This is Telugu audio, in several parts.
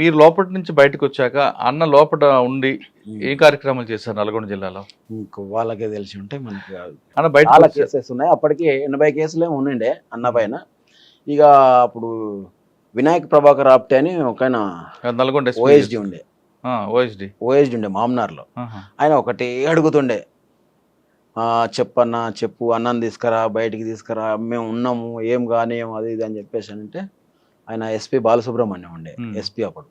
మీరు లోపటి నుంచి బయటకు వచ్చాక అన్న లోపల ఉండి ఏ కార్యక్రమాలు చేశారు నల్గొండ జిల్లాలో? ఇంకో వాళ్ళకే తెలిసి ఉంటే మనకి కాదు. అన్న బయట చాలా కేసెస్ ఉన్నాయి. అప్పటికి 80 కేసులే ఉండిండే అన్న పైన. ఇక అప్పుడు వినాయక్ ప్రభాకర్ ఆప్టే అని ఒక ఆయన నల్గొండ ఓఎస్డి ఉండే, ఓఎస్డి ఉండే మామ్నార్లో. ఆయన ఒకటే అడుగుతుండే, చెప్పన్నా చెప్పు, అన్నం తీసుకురా, బయటికి తీసుకురా, మేము ఉన్నాము, ఏం కానీ అది ఇది అని చెప్పేసి అంటే ఆయన ఎస్పీ బాలసుబ్రహ్మణ్యం ఉండే ఎస్పీ అప్పుడు.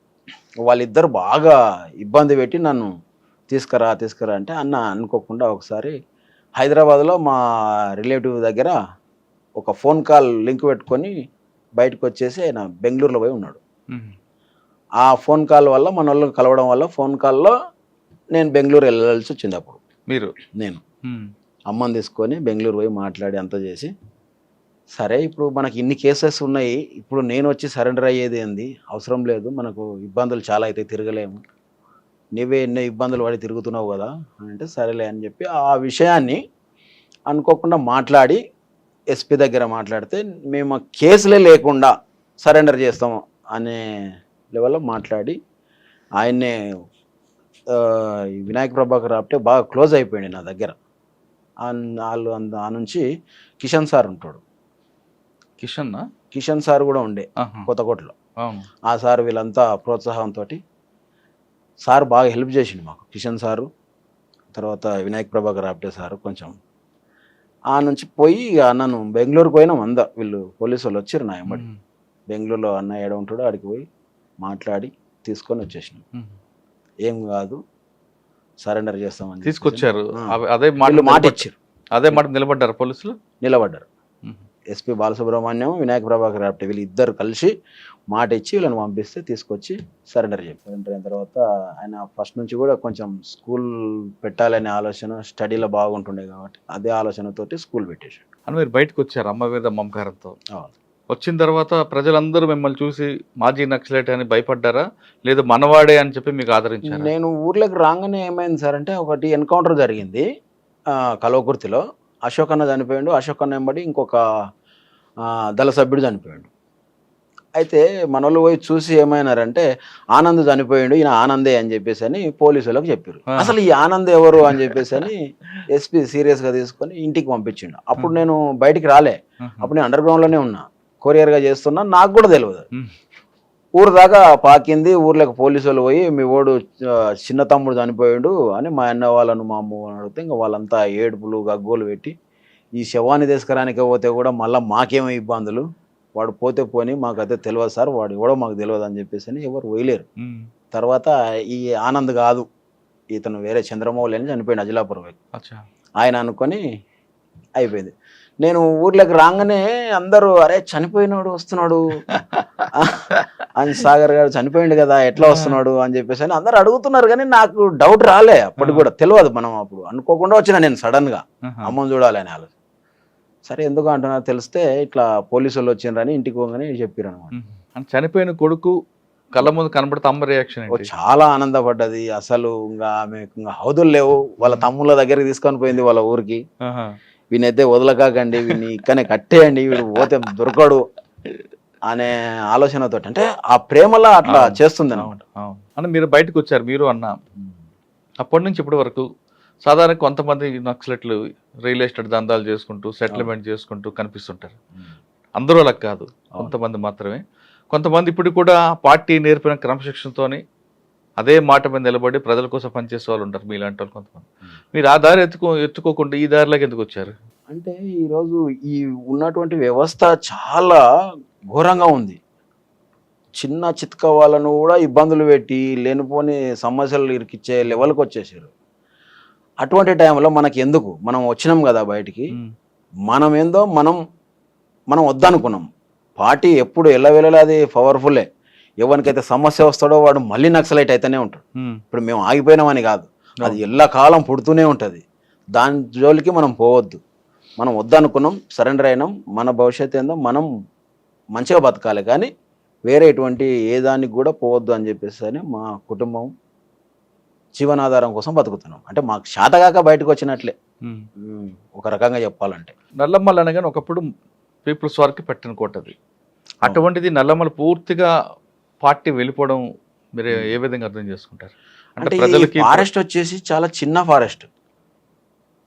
వాళ్ళిద్దరు బాగా ఇబ్బంది పెట్టి నన్ను తీసుకురా అంటే అన్న అనుకోకుండా ఒకసారి హైదరాబాద్లో మా రిలేటివ్ దగ్గర ఒక ఫోన్ కాల్ లింక్ పెట్టుకొని బయటకు వచ్చేసి ఆయన బెంగళూరులో పోయి ఉన్నాడు. ఆ ఫోన్ కాల్ వల్ల మన వాళ్ళు కలవడం వల్ల ఫోన్ కాల్లో నేను బెంగళూరు వెళ్ళాల్సి వచ్చింది. అప్పుడు నేను అమ్మని తీసుకొని బెంగళూరు పోయి మాట్లాడి అంతా చేసి, సరే ఇప్పుడు మనకి ఇన్ని కేసెస్ ఉన్నాయి, ఇప్పుడు నేను వచ్చి సరెండర్ అయ్యేది ఏంది, అవసరం లేదు, మనకు ఇబ్బందులు చాలా అయితే తిరగలేము, నీవే ఎన్నో ఇబ్బందులు పడి తిరుగుతున్నావు కదా అని అంటే సరేలే అని చెప్పి ఆ విషయాన్ని అనుకోకుండా మాట్లాడి ఎస్పీ దగ్గర మాట్లాడితే మేము కేసులే లేకుండా సరెండర్ చేస్తాము అనే లెవెల్లో మాట్లాడి ఆయన్నే వినాయక్ ప్రభాకర్ ఆప్టే బాగా క్లోజ్ అయిపోయింది నా దగ్గర. వాళ్ళు ఆ నుంచి కిషన్ సార్ ఉంటాడు, కిషన్ సార్ కూడా ఉండే కొత్తకోటలో. ఆ సార్ వీళ్ళంతా ప్రోత్సాహంతో సార్ బాగా హెల్ప్ చేసిండు మాకు. కిషన్ సారు, తర్వాత వినాయక్ ప్రభాకర్ ఆప్టే సారు కొంచెం. ఆ నుంచి పోయి నన్ను బెంగళూరుకు పోయినాం. వీళ్ళు పోలీసు వాళ్ళు వచ్చారు నా వెంబడి. బెంగళూరులో అన్న ఏడ ఉంటాడో ఆడికి పోయి మాట్లాడి తీసుకొని వచ్చేసినాం. ఏం కాదు, సరెండర్ చేస్తామని తీసుకొచ్చారు. మాట ఇచ్చారు. అదే మాట నిలబడ్డారు పోలీసులు. నిలబడ్డారు. ఎస్పీ బాలసుబ్రహ్మణ్యం, వినాయక్ ప్రభాకర్ ఆప్టే వీళ్ళు ఇద్దరు కలిసి మాట ఇచ్చి వీళ్ళని పంపిస్తే తీసుకొచ్చి సరెండర్ చేయాలి. సరెండర్ అయిన తర్వాత ఆయన ఫస్ట్ నుంచి కూడా కొంచెం స్కూల్ పెట్టాలనే ఆలోచన, స్టడీలో బాగుంటుండే కాబట్టి అదే ఆలోచనతోటి స్కూల్ పెట్టేశాడు. అని మీరు బయటకు వచ్చారు అమ్మ మీద మమకారంతో. వచ్చిన తర్వాత ప్రజలందరూ మిమ్మల్ని చూసి మాజీ నక్సలైట్ అని భయపడ్డారా, లేదా మనవాడే అని చెప్పి మీకు ఆదరించారు? నేను ఊర్లోకి రాగానే ఏమైంది సార్ అంటే, ఒకటి ఎన్కౌంటర్ జరిగింది కల్వకుర్తిలో. అశోక్ అన్న చనిపోయాడు. అశోక్ అన్న వెంబడి ఇంకొక దళ సభ్యుడు చనిపోయాడు. అయితే మన వాళ్ళు పోయి చూసి ఏమైనారంటే, ఆనంద్ చనిపోయాడు, ఈయన ఆనందే అని చెప్పేసి అని పోలీసు వాళ్ళకి చెప్పారు. అసలు ఈ ఆనంద్ ఎవరు అని చెప్పేసి అని ఎస్పీ సీరియస్గా తీసుకొని ఇంటికి పంపించిండు. అప్పుడు నేను బయటికి రాలే, అప్పుడు నేను అండర్ గ్రౌండ్లోనే ఉన్నా, కొరియర్గా చేస్తున్నా. నాకు కూడా తెలియదు. ఊరు దాకా పాకింది. ఊర్లోకి పోలీసు వాళ్ళు పోయి, మీ ఓడు చిన్న తమ్ముడు చనిపోయాడు అని మా అన్న వాళ్ళను మా అమ్మ వాళ్ళని అడిగితే ఇంకా వాళ్ళంతా ఏడుపులు గగ్గోలు పెట్టి, ఈ శవాన్ని తీసుకురానికే పోతే కూడా మళ్ళీ మాకేమో ఇబ్బందులు, వాడు పోతే పోని, మాకు అయితే తెలియదు సార్, వాడు ఎవడో మాకు తెలియదు అని చెప్పేసి అని ఎవరు పోయలేరు. తర్వాత ఈ ఆనంద్ కాదు, ఇతను వేరే చంద్రమౌళి అని చనిపోయాడు అజిలాపురం వైపు, ఆయన అనుకొని అయిపోయింది. నేను ఊర్లోకి రాగానే అందరూ అరే చనిపోయినాడు వస్తున్నాడు అని, సాగర్ గారు చనిపోయిండు కదా ఎట్లా వస్తున్నాడు అని చెప్పేసి అని అందరు అడుగుతున్నారు. కానీ నాకు డౌట్ రాలే, అప్పటికి కూడా తెలియదు. మనం అప్పుడు అనుకోకుండా వచ్చిన నేను సడన్ గా అమ్మని చూడాలి అని ఆలోచన. సరే ఎందుకు అంటున్నారు తెలిస్తే ఇట్లా పోలీసు వాళ్ళు వచ్చిండ్రని ఇంటికి పోగానే చెప్పారు అనమాట. చనిపోయిన కొడుకు కళ్ళ ముందు కనబడితే అమ్మ రియాక్షన్ చాలా ఆనందపడ్డది. అసలు ఇంకా ఆమె హౌదులు లేవు, వాళ్ళ తమ్ముళ్ళ దగ్గరికి తీసుకొని పోయింది వాళ్ళ ఊరికి. వీనైతే వదలకాకండి, వీని ఇక్కడనే కట్టేయండి, వీడు పోతే దొరకడు అనే ఆలోచనతో, అంటే ఆ ప్రేమలా అట్లా చేస్తుంది అనమాట. అన్న మీరు బయటకు వచ్చారు, మీరు అన్న. అప్పటి నుంచి ఇప్పటి వరకు సాధారణ కొంతమంది నక్సలెట్లు రియల్ ఎస్టేట్ దందాలు చేసుకుంటూ సెటిల్మెంట్ చేసుకుంటూ కనిపిస్తుంటారు. అందరూ అలా కాదు, కొంతమంది మాత్రమే. కొంతమంది ఇప్పుడు కూడా పార్టీ నేర్పిన క్రమశిక్షణతోని అదే మాట మీద నిలబడి ప్రజల కోసం పనిచేసే వాళ్ళు ఉంటారు, మీలాంటి వాళ్ళు కొంతమంది. మీరు ఆ దారి ఎత్తుకోకుండా ఈ దారిలోకి ఎందుకు వచ్చారు? అంటే ఈరోజు ఈ ఉన్నటువంటి వ్యవస్థ చాలా ఘోరంగా ఉంది. చిన్న చిత్క వాళ్ళను కూడా ఇబ్బందులు పెట్టి లేనిపోని సమస్యలు ఇరికిచ్చే లెవెల్కి వచ్చేసారు. అటువంటి టైంలో మనకి ఎందుకు, మనం వచ్చినాం కదా బయటికి, మనం ఏందో మనం వద్దనుకున్నాం. పార్టీ ఎప్పుడు వెళ్ళవేళలా అది పవర్ఫుల్లే. ఎవరికైతే సమస్య వస్తాడో వాడు మళ్ళీ నక్సలైట్ అయితేనే ఉంటాడు. ఇప్పుడు మేము ఆగిపోయినామని కాదు, అది ఎల్లకాలం పుడుతూనే ఉంటుంది. దాని జోలికి మనం పోవద్దు. మనం వద్దనుకున్నాం, సరెండర్ అయినాం. మన భవిష్యత్తు ఏందో మనం మంచిగా బతకాలి, కానీ వేరే ఎటువంటి ఏ దానికి కూడా పోవద్దు అని చెప్పేసి అని మా కుటుంబం జీవనాధారం కోసం బతుకుతున్నాం. అంటే మాకు శాతగాక బయటకు వచ్చినట్లే ఒక రకంగా చెప్పాలంటే. నల్లమల్ల అనగానే ఒకప్పుడు పీపుల్స్ వారికి పెట్టిన కోట అది. అటువంటిది నల్లమల్ల పూర్తిగా పార్టీ వెళ్ళిపోవడం మీరు ఏ విధంగా అర్థం చేసుకుంటారు? అంటే అంటే ఈ ప్రజలకి ఫారెస్ట్ వచ్చేసి చాలా చిన్న ఫారెస్ట్.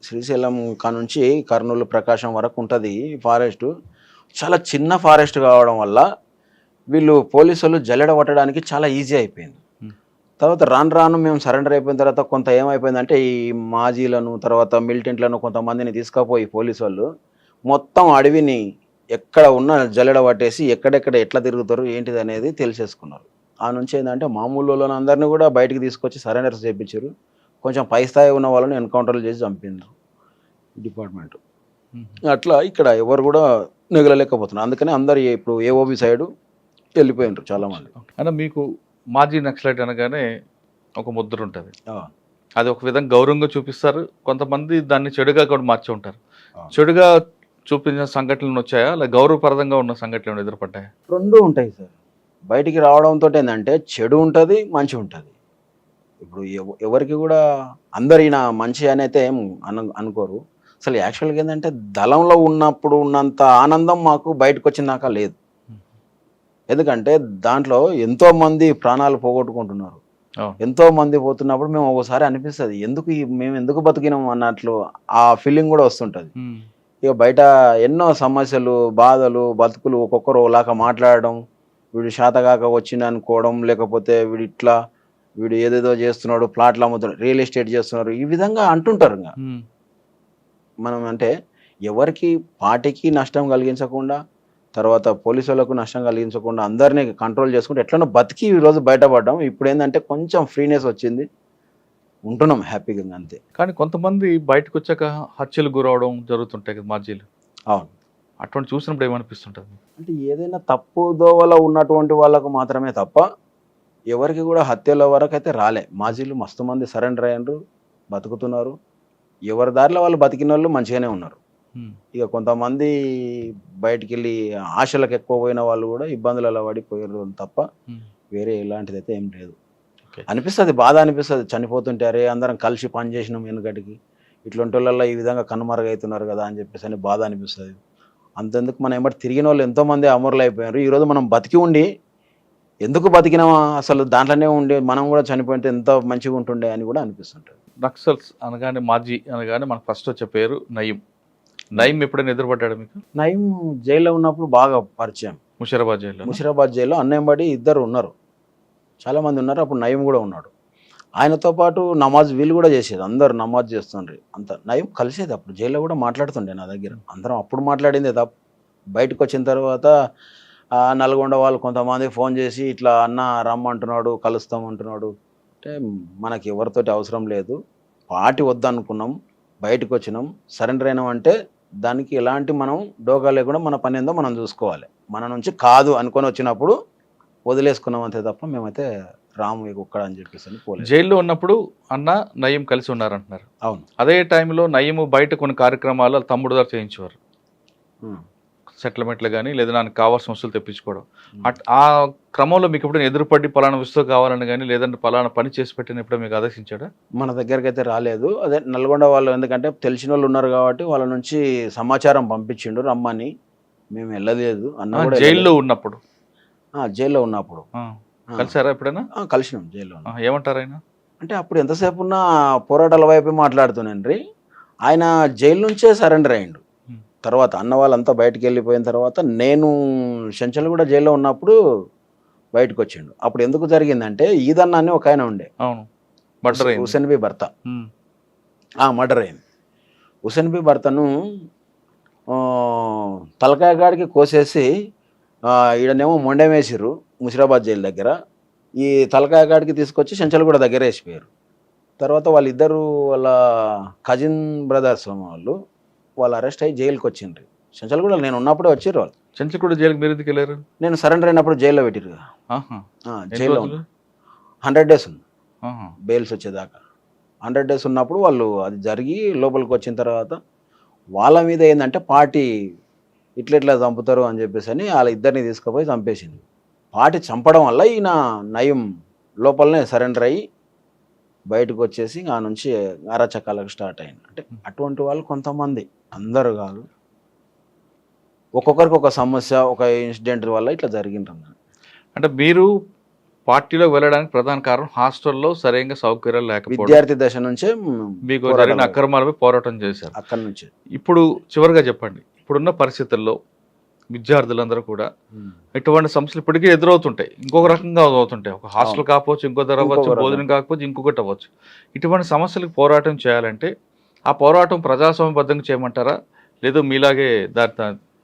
శ్రీశైలం నుంచి కర్నూలు ప్రకాశం వరకు ఉంటుంది ఫారెస్ట్. చాలా చిన్న ఫారెస్ట్ కావడం వల్ల వీళ్ళు పోలీసులు జల్లెడ పట్టడానికి చాలా ఈజీ అయిపోయింది. తర్వాత రాను రాను మేము సరెండర్ అయిపోయిన తర్వాత కొంత ఏమైపోయిందంటే ఈ మాజీలను తర్వాత మిలిటెంట్లను కొంతమందిని తీసుకుపోయి పోలీసు వాళ్ళు మొత్తం అడవిని ఎక్కడ ఉన్న జల్లెడ పట్టేసి ఎక్కడెక్కడ ఎట్లా తిరుగుతారు ఏంటిది అనేది తెలిసేసుకున్నారు. ఆ నుంచి ఏంటంటే మామూలు వాళ్ళని అందరినీ కూడా బయటికి తీసుకొచ్చి సరెండర్స్ చేయించారు. కొంచెం పై స్థాయి ఉన్న వాళ్ళని ఎన్కౌంటర్లు చేసి చంపిండ్రు డిపార్ట్మెంట్. అట్లా ఇక్కడ ఎవరు కూడా మిగలలేకపోతున్నారు. అందుకని అందరు ఇప్పుడు ఏఓబి సైడు వెళ్ళిపోయినారు చాలామంది. అంటే మీకు మాజీ నక్సలైట్ అనగానే ఒక ముద్ర ఉంటుంది, ఆ, అది ఒక విధంగా గౌరవంగా చూపిస్తారు. కొంతమంది దాన్ని చెడుగా కూడా మార్చి ఉంటారు. ఆ. చెడుగా చూపించిన సంఘటనలు వచ్చాయా, లేక గౌరవప్రదంగా ఉన్న సంఘటనలు ఎదురుపడ్డాయా? రెండు ఉంటాయి సార్. బయటికి రావడంతో ఏంటంటే చెడు ఉంటుంది, మంచి ఉంటుంది. ఇప్పుడు ఎవరికి కూడా అందరు ఈయన మంచి అని అయితే ఏం అనుకోరు. అసలు యాక్చువల్గా ఏంటంటే దళంలో ఉన్నప్పుడు ఉన్నంత ఆనందం మాకు బయటకు వచ్చిన దాకా లేదు. ఎందుకంటే దాంట్లో ఎంతో మంది ప్రాణాలు పోగొట్టుకుంటున్నారు, ఎంతో మంది పోతున్నప్పుడు మేము ఒకసారి అనిపిస్తుంది మేము ఎందుకు బతికినాం అన్నట్లు ఆ ఫీలింగ్ కూడా వస్తుంటుంది. ఇక బయట ఎన్నో సమస్యలు, బాధలు, బతుకులు ఒక్కొక్కరు ఒకలాగా మాట్లాడడం, వీడు శాతగాక వచ్చింది అనుకోవడం, లేకపోతే వీడు ఏదేదో చేస్తున్నాడు, ప్లాట్లు అమ్ముతున్నాడు, రియల్ ఎస్టేట్ చేస్తున్నారు, ఈ విధంగా అంటుంటారు. ఇంకా మనం అంటే ఎవరికి పార్టీకి నష్టం కలిగించకుండా, తర్వాత పోలీసు వాళ్ళకు నష్టం కలిగించకుండా అందరినీ కంట్రోల్ చేసుకుంటే ఎట్లనో బతికి ఈరోజు బయటపడ్డాం. ఇప్పుడు ఏంటంటే కొంచెం ఫ్రీనెస్ వచ్చింది, ఉంటున్నాం హ్యాపీగా అంతే. కానీ కొంతమంది బయటకు వచ్చాక హత్యలు గురవడం జరుగుతుంటాయి కదా మాజీలు. అవును, అటువంటి చూసినప్పుడు ఏమనిపిస్తుంటుంది? అంటే ఏదైనా తప్పు దోవలో ఉన్నటువంటి వాళ్ళకు మాత్రమే తప్ప ఎవరికి కూడా హత్యల వరకు అయితే రాలే. మాజీలు మస్తు మంది సరెండర్ అయ్యారు, బతుకుతున్నారు. ఎవరి దారిలో వాళ్ళు బతికిన వాళ్ళు మంచిగానే ఉన్నారు. ఇక కొంతమంది బయటికి వెళ్ళి ఆశలకు ఎక్కువ పోయిన వాళ్ళు కూడా ఇబ్బందులలో పడిపోయారు తప్ప వేరే ఎలాంటిది అయితే ఏం లేదు. అనిపిస్తుంది, బాధ అనిపిస్తుంది. చనిపోతుంటే అరే అందరం కలిసి పని చేసినాం వెనుకటికి, ఇట్లాంటి వాళ్ళల్లో ఈ విధంగా కనుమరుగవుతున్నారు కదా అని చెప్పేసి అని బాధ అనిపిస్తుంది. అంతెందుకు మనం ఏమంటే తిరిగిన వాళ్ళు ఎంతోమంది అమరులు అయిపోయారు. ఈరోజు మనం బతికి ఉండి ఎందుకు బతికినామా, అసలు దాంట్లోనే ఉండి మనం కూడా చనిపోతే ఎంత మంచిగా ఉంటుండే అని కూడా అనిపిస్తుంటుంది. నక్సల్స్ అనగానే, మాజీ అనగానే మనకు ఫస్ట్ వచ్చే పేరు నయీం. నయీం ఎప్పుడైనా ఎదురుపడ్డాడు మీకు? నయీం జైల్లో ఉన్నప్పుడు బాగా పరిచయం. ముషిరాబాద్ జైల్లో అన్నంబడి ఇద్దరు ఉన్నారు, చాలామంది ఉన్నారు. అప్పుడు నయీం కూడా ఉన్నాడు. ఆయనతో పాటు నమాజ్ వీళ్ళు కూడా చేసేది, అందరు నమాజ్ చేస్తుండ్రి. అంత నయీం కలిసేది. అప్పుడు జైల్లో కూడా మాట్లాడుతుండే నా దగ్గర. అందరం అప్పుడు మాట్లాడిందే తప్ప బయటకు వచ్చిన తర్వాత నల్గొండ వాళ్ళు కొంతమంది ఫోన్ చేసి ఇట్లా అన్న రమ్మంటున్నాడు, కలుస్తామంటున్నాడు. అంటే మనకి ఎవరితోటి అవసరం లేదు, పార్టీ వద్దనుకున్నాం, బయటకు వచ్చినాం, సరెండర్ అయినాం అంటే దానికి ఎలాంటి మనం డోగా లేకుండా మన పని ఏందో మనం చూసుకోవాలి. మన నుంచి కాదు అనుకొని వచ్చినప్పుడు వదిలేసుకున్నాం అంతే తప్ప మేమైతే రాము ఒక్కడ అని చెప్పేసి పోలేదు. జైల్లో ఉన్నప్పుడు అన్న నయీం కలిసి ఉన్నారంటున్నారు. అవును. అదే టైంలో నయీం బయట కొన్ని కార్యక్రమాలు తమ్ముడు ద్వారా చేయించేవారు, సెటిల్మెంట్లు కానీ లేదా నాకు కావాల్సిన వస్తువులు తెప్పించుకోవడం. ఆ క్రమంలో మీకు ఎప్పుడైనా ఎదురుపడి పలానా వస్తువు కావాలని కానీ లేదంటే పలానా పని చేసి పెట్టిన ఎప్పుడో మీకు ఆదేశించాడా? మన దగ్గరికి అయితే రాలేదు. అదే నల్గొండ వాళ్ళు ఎందుకంటే తెలిసిన వాళ్ళు ఉన్నారు కాబట్టి వాళ్ళ నుంచి సమాచారం పంపించిండు రమ్మని. మేము వెళ్ళలేదు. అన్న కూడా జైల్లో ఉన్నప్పుడు జైల్లో ఉన్నప్పుడు కలిసారా ఎప్పుడైనా? కలిసినాం జైల్లో. ఏమంటారు ఆయన? అంటే అప్పుడు ఎంతసేపు ఉన్నా పోరాటాల వైపు మాట్లాడుతున్నాండ్రి. ఆయన జైలు నుంచే సరెండర్ అయ్యిండు. తర్వాత అన్న వాళ్ళంతా బయటకు వెళ్ళిపోయిన తర్వాత నేను చెంచల్ కూడా జైల్లో ఉన్నప్పుడు బయటకు వచ్చిండు. అప్పుడు ఎందుకు జరిగిందంటే ఈదన్న అని ఒక ఆయన ఉండే, హుసేన్ బి భర్త, మర్డర్ అయింది. హుసేన్ బి భర్తను తలకాయ గాడికి కోసేసి ఈడనేమో మొండెం వేసిర్రు ముషిరాబాద్ జైలు దగ్గర. ఈ తలకాయ గాడికి తీసుకొచ్చి చెంచల్ కూడా దగ్గర వేసిపోయారు. తర్వాత వాళ్ళిద్దరు వాళ్ళ కజిన్ బ్రదర్స్ వాళ్ళు అరెస్ట్ అయ్యి జైలుకి వచ్చిండ్రు. చెంచల్ కూడా నేను ఉన్నప్పుడే వచ్చిర్రు వాళ్ళు. చెంచల్ కూడా జైలుకి మీరు ఎందుకు వెళ్ళారు? నేను సరెండర్ అయినప్పుడు జైల్లో పెట్టిరు. జైల్లో 100 days ఉంది బెయిల్స్ వచ్చేదాకా. 100 days ఉన్నప్పుడు వాళ్ళు అది జరిగి లోపలికి వచ్చిన తర్వాత వాళ్ళ మీద ఏంటంటే పార్టీ ఇట్లా చంపుతారు అని చెప్పేసి అని వాళ్ళ ఇద్దరిని తీసుకుపోయి చంపేసింది. పార్టీ చంపడం వల్ల ఈయన నయీం లోపలనే సరెండర్ అయ్యి బయటకు వచ్చేసి ఆ నుంచి అరాచకాలకు స్టార్ట్ అయింది. అంటే అటువంటి వాళ్ళు కొంతమంది, అందరు కాదు, ఒక్కొక్కరికి ఒక సమస్య, ఒక ఇన్సిడెంట్ వల్ల ఇట్లా జరిగింటుంది. అంటే మీరు పార్టీలోకి వెళ్ళడానికి ప్రధాన కారణం హాస్టల్లో సరైన సౌకర్యాలు లేకపోవడం, విద్యార్థి దశ నుంచే మీకు పోరాటం జరిగిన అక్రమాలపై పోరాటం చేశారు. అక్కడి నుంచి ఇప్పుడు చివరిగా చెప్పండి, ఇప్పుడున్న పరిస్థితుల్లో విద్యార్థులందరూ కూడా ఇటువంటి సమస్యలు ఇప్పటికీ ఎదురవుతుంటాయి, ఇంకొక రకంగా అవుతుంటాయి. ఒక హాస్టల్ కాకపోవచ్చు, ఇంకో ధర అవ్వచ్చు, ఇంకొక భోజనం కాకపోవచ్చు, ఇంకొకటి అవ్వచ్చు. ఇటువంటి సమస్యలకు పోరాటం చేయాలంటే ఆ పోరాటం ప్రజాస్వామ్యబద్ధంగా చేయమంటారా, లేదు మీలాగే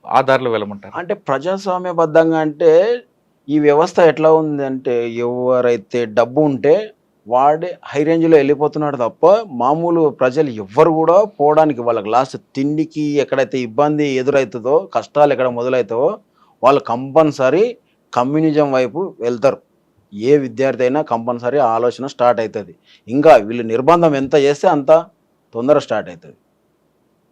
ఆ దారిలో వెళ్ళమంటారా? అంటే ప్రజాస్వామ్యబద్ధంగా అంటే ఈ వ్యవస్థ ఎట్లా ఉంది అంటే ఎవరైతే డబ్బు ఉంటే వాడే హై రేంజ్లో వెళ్ళిపోతున్నాడు తప్ప మామూలు ప్రజలు ఎవ్వరు కూడా పోవడానికి, వాళ్ళకి లాస్ట్ తిండికి ఎక్కడైతే ఇబ్బంది ఎదురవుతుందో, కష్టాలు ఎక్కడ మొదలవుతావో వాళ్ళు కంపల్సరీ కమ్యూనిజం వైపు వెళ్తారు. ఏ విద్యార్థి అయినా కంపల్సరీ ఆలోచన స్టార్ట్ అవుతుంది. ఇంకా వీళ్ళు నిర్బంధం ఎంత చేస్తే అంత తొందర స్టార్ట్ అవుతుంది.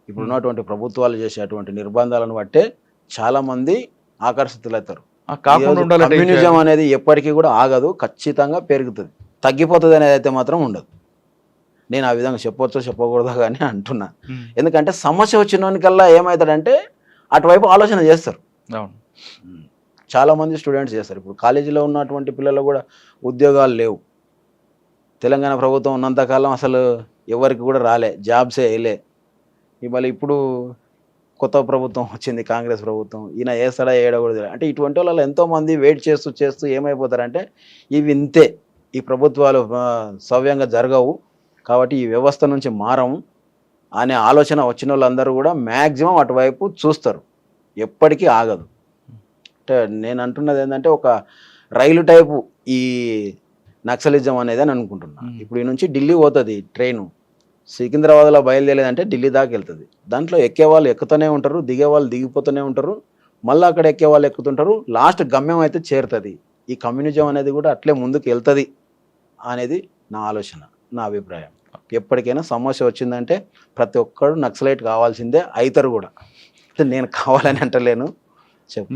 ఇప్పుడు ఉన్నటువంటి ప్రభుత్వాలు చేసేటువంటి నిర్బంధాలను బట్టే చాలామంది ఆకర్షితులవుతారు. కాకుండా ఉండాలంటే ఏం కమ్యూనిజం చేయాలి? అనేది ఎప్పటికీ కూడా ఆగదు, ఖచ్చితంగా పెరుగుతుంది. తగ్గిపోతుంది అనేది అయితే మాత్రం ఉండదు. నేను ఆ విధంగా చెప్పవచ్చో చెప్పకూడదో కానీ అంటున్నా. ఎందుకంటే సమస్య వచ్చినోనికల్లా ఏమవుతాడంటే అటువైపు ఆలోచన చేస్తారు. అవును. చాలామంది స్టూడెంట్స్ చేస్తారు. ఇప్పుడు కాలేజీలో ఉన్నటువంటి పిల్లలు కూడా ఉద్యోగాలు లేవు. తెలంగాణ ప్రభుత్వం ఉన్నంతకాలం అసలు ఎవరికి కూడా రాలే, జాబ్సే వేయలే. మళ్ళీ ఇప్పుడు కొత్త ప్రభుత్వం వచ్చింది, కాంగ్రెస్ ప్రభుత్వం, ఈయన వేస్తాడా వేయడకూడదు. అంటే ఇటువంటి వాళ్ళు ఎంతోమంది వెయిట్ చేస్తూ ఏమైపోతారంటే ఇవి ఇంతే, ఈ ప్రభుత్వాలు సవ్యంగా జరగవు కాబట్టి ఈ వ్యవస్థ నుంచి మారము అనే ఆలోచన వచ్చిన వాళ్ళందరూ కూడా మ్యాక్సిమం అటువైపు చూస్తారు. ఎప్పటికీ ఆగదు. అంటే నేను అంటున్నది ఏంటంటే ఒక రైలు టైపు ఈ నక్సలిజం అనేది అని అనుకుంటున్నాను. ఇప్పుడు ఈ నుంచి ఢిల్లీ పోతుంది ట్రైను, సికింద్రాబాద్లో బయలుదేరేదంటే ఢిల్లీ దాకా వెళ్తుంది. దాంట్లో ఎక్కే వాళ్ళు ఎక్కుతూనే ఉంటారు, దిగే వాళ్ళు దిగిపోతూనే ఉంటారు, మళ్ళీ అక్కడ ఎక్కే వాళ్ళు ఎక్కుతుంటారు, లాస్ట్ గమ్యం అయితే చేరుతుంది. ఈ కమ్యూనిజం అనేది కూడా అట్లే ముందుకు వెళ్తుంది అనేది నా ఆలోచన, నా అభిప్రాయం. ఎప్పటికైనా సమస్య వచ్చిందంటే ప్రతి ఒక్కరు నక్సలైట్ కావాల్సిందే, అవుతారు కూడా. నేను కావాలని అంటలేను,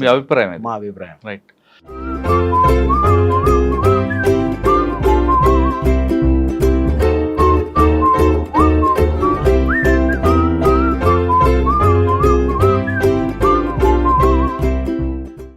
మీ అభిప్రాయం? మా అభిప్రాయం. రైట్.